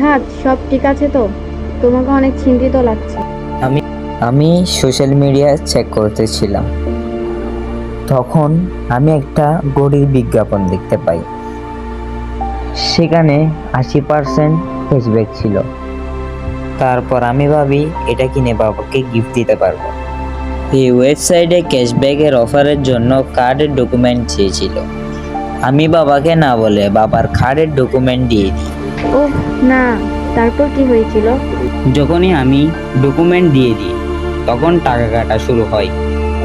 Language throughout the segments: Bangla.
জিহাদ, সব ঠিক আছে তো? তোমাকে অনেক চিন্তিত লাগছে। আমি আমি সোশ্যাল মিডিয়া চেক করতেছিলাম, তখন আমি একটা ঘড়ির বিজ্ঞাপন দেখতে পাই। সেখানে 80% ক্যাশব্যাক ছিল। তারপর আমি ভাবি এটা কিনে বাবাকে গিফট দিতে পারবো। এই ওয়েবসাইটে ক্যাশব্যাকের অফারের জন্য কার্ডের ডকুমেন্ট চেয়েছিল। আমি বাবাকে না বলে বাবার কার্ডের ডকুমেন্ট দিয়ে দিই। ওহ না, তারপর কি হয়েছিল? যখনই আমি ডকুমেন্ট দিয়ে দিই তখন টাকা কাটা শুরু হয়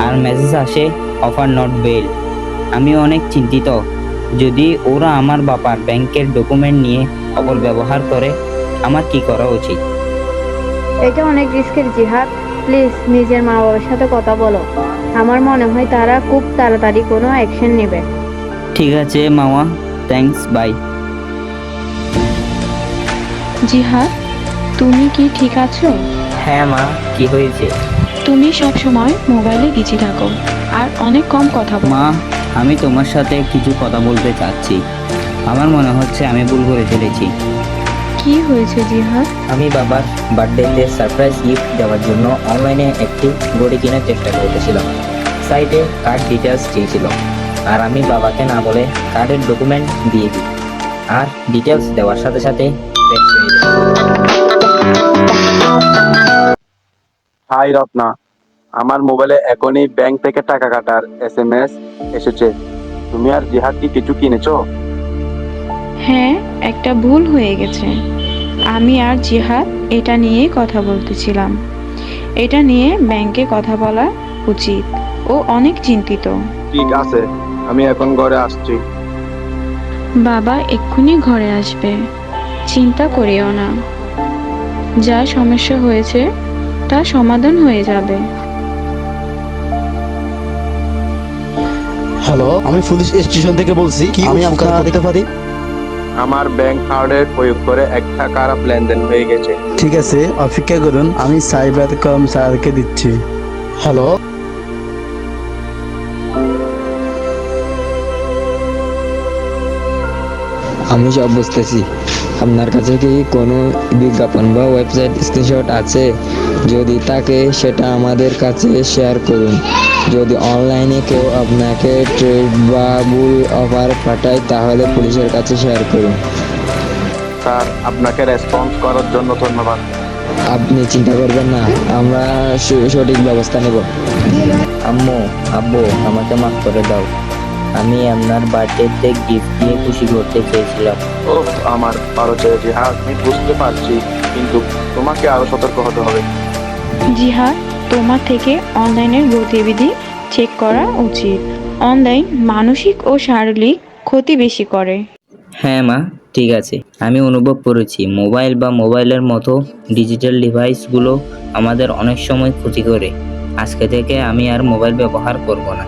আর মেসেজ আসে অফার নট বেল। আমি অনেক চিন্তিত, যদি ওরা আমার বাবার ব্যাংকের ডকুমেন্ট নিয়ে অপব্যবহার করে আমার কি করা উচিত? এটা অনেক রিস্কের জিহাদ। প্লিজ নিজের মা বাবার সাথে কথা বলো। আমার মনে হয় তারা খুব তাড়াতাড়ি কোনো অ্যাকশন নেবে। ঠিক আছে মামা, থ্যাঙ্কস, বাই। জিহাদ, তুমি কি ঠিক আছো? হ্যাঁ মা, কি হয়েছে? তুমি সব সময় মোবাইলে বিজি থাকো আর অনেক কম কথা বলো। মা, আমি তোমার সাথে কিছু কথা বলতে চাচ্ছি। আমার মনে হচ্ছে আমি ভুল করে ফেলেছি। কি হয়েছে জিহাদ? আমি বাবার বার্থডেতে সারপ্রাইজ গিফট দেওয়ার জন্য অনলাইনে একটি ঘড়ি কেনার চেষ্টা করতেছিলাম। সাইটে কার্ড ডিটেলস চেয়েছিল আর আমি বাবাকে না বলে কার্ডের ডকুমেন্ট দিয়ে দিই। আর ডিটেলস দেওয়ার সাথে সাথে পেড হয়ে যায়। হাই রত্না, আমার মোবাইলে এখনই ব্যাংক থেকে টাকা কাটার SMS এসেছে। তুমি আর জিহাদ কি কিছু কিনেছো? হ্যাঁ, একটা ভুল হয়ে গেছে। আমি আর জিহাদ এটা নিয়ে কথা বলতেছিলাম। এটা নিয়ে ব্যাংকে কথা বলা উচিত। ও অনেক চিন্তিত। ঠিক আছে, আমি এখন ঘরে আসছি। বাবা এক্ষুনি ঘরে আসবে, চিন্তা করিও না। যা সমস্যা হয়েছে তা সমাধান হয়ে যাবে। হ্যালো, আমি পুলিশ স্টেশন থেকে বলছি। কি আমি উপকার করতে পারি? আমার ব্যাংক কার্ডের প্রয়োগ করে একটা খারাপ লেনদেন হয়ে গেছে। ঠিক আছে, অপেক্ষা করুন, আমি সাইবার কর্মচারীকে দিচ্ছি। হ্যালো, আমি সব বুঝতেছি। আপনার কাছে কি কোনো বিজ্ঞাপন বা ওয়েবসাইট স্ক্রিনশট আছে? যদি থাকে সেটা আমাদের কাছে শেয়ার করুন। যদি অনলাইনে কেউ আপনাকে ট্রেড বা ভুল অফার পাঠায় তাহলে পুলিশের কাছে শেয়ার করুন। স্যার, আপনাকে রেসপন্স করার জন্য ধন্যবাদ। আপনি চিন্তা করবেন না, আমরা সঠিক ব্যবস্থা নেব। আম্মু, আব্বু, আমাকে মাফ করে দাও। আমি আপনার বার্থডেতে গিফট দিয়ে খুশি করতে চেয়েছিলাম। ওহ, আমার ভালো ছেলে জিহাদ, আমি বুঝতে পারছি, কিন্তু তোমাকে আরো সতর্ক হতে হবে। জিহাদ, তোমার থেকে অনলাইনের গতিবিধি চেক করা উচিত। অনলাইন মানসিক ও শারীরিক ক্ষতি বেশি করে। হ্যাঁ মা, ঠিক আছে। আমি অনুভব করেছি মোবাইল বা মোবাইলের মতো ডিজিটাল ডিভাইসগুলো আমাদের অনেক সময় ক্ষতি করে। আজকে থেকে আমি আর মোবাইল ব্যবহার করব না।